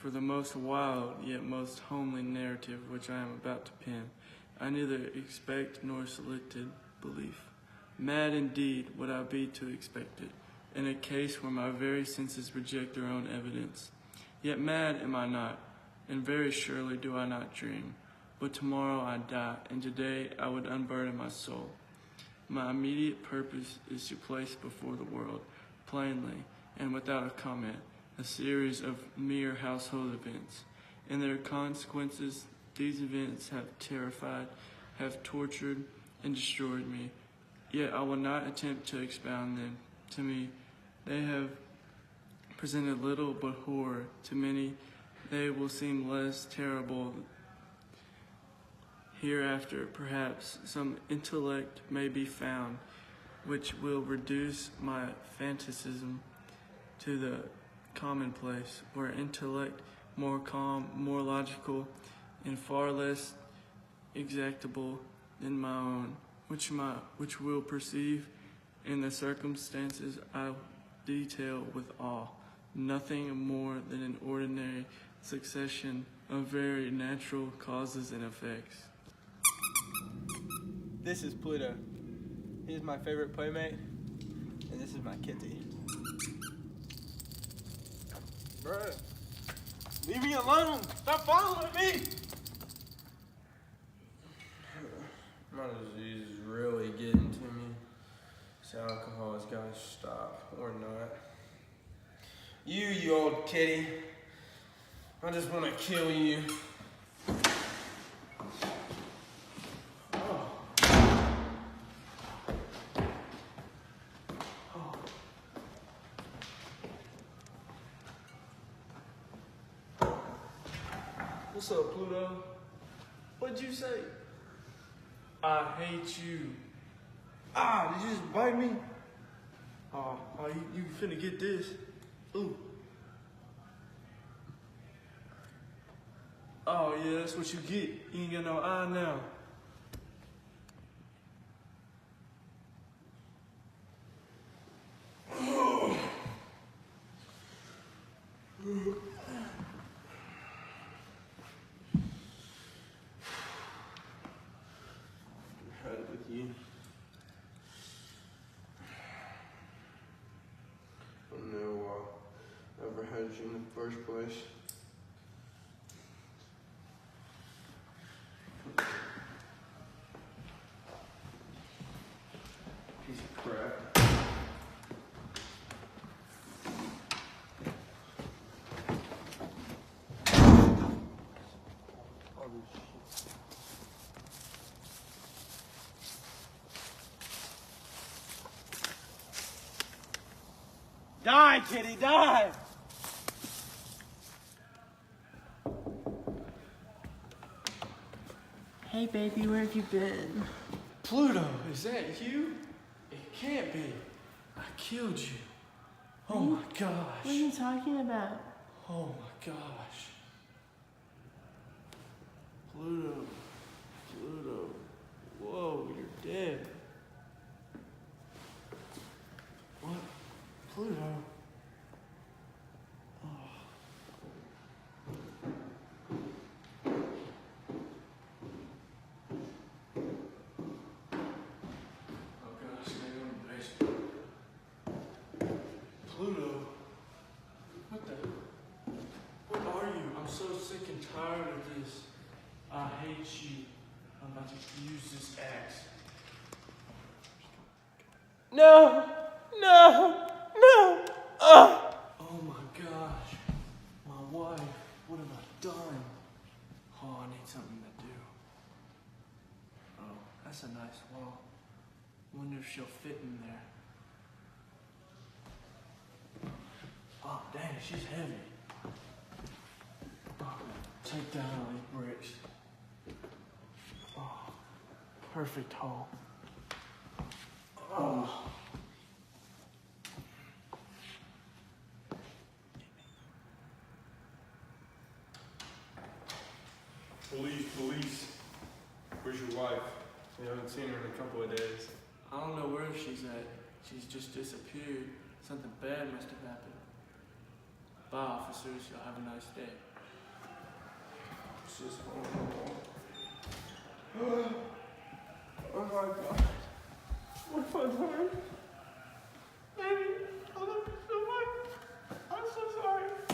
for the most wild yet most homely narrative which I am about to pen. I neither expect nor solicited belief. Mad indeed would I be to expect it, in a case where my very senses reject their own evidence. Yet mad am I not, and very surely do I not dream. But tomorrow I die, and today I would unburden my soul. My immediate purpose is to place before the world, plainly and without a comment, a series of mere household events. In their consequences, these events have terrified, have tortured, and destroyed me. Yet I will not attempt to expound them. To me, they have presented little but horror. To many, they will seem less terrible hereafter. Perhaps some intellect may be found which will reduce my fanaticism to the commonplace, where intellect more calm, more logical, and far less exactable than my own, which will perceive in the circumstances I detail with awe, nothing more than an ordinary succession of very natural causes and effects. This is Pluto. He's my favorite playmate, and this is my kitty. Bruh, leave me alone! Stop following me! My disease is really getting to me. This alcohol has got to stop, or not. You old kitty. I just want to kill you. What's up, Pluto? What'd you say? I hate you. Ah, did you just bite me? Oh, you finna get this. Ooh. Oh, yeah, that's what you get. You ain't got no eye now. You. I don't know why I ever had you in the first place. Piece of crap. Die, kitty, die! Hey baby, where have you been? Pluto, is that you? It can't be. I killed you. Oh my gosh. What are you talking about? Oh my gosh. Pluto. Pluto. Whoa, you're dead. What? Pluto? Oh. Oh gosh, maybe I'm in the basement. Pluto? What the? What are you? I'm so sick and tired of this. I hate you. I'm about to use this axe. No! No! No! Oh my gosh. My wife. What have I done? Oh, I need something to do. Oh, that's a nice wall. Wonder if she'll fit in there. Oh, dang, she's heavy. Oh, take down all these bricks. Oh, perfect hole. Oh. Police. Where's your wife? We haven't seen her in a couple of days. I don't know where she's at. She's just disappeared. Something bad must have happened. Bye, officers. Y'all have a nice day. It's just horrible. Oh my god. What have I done?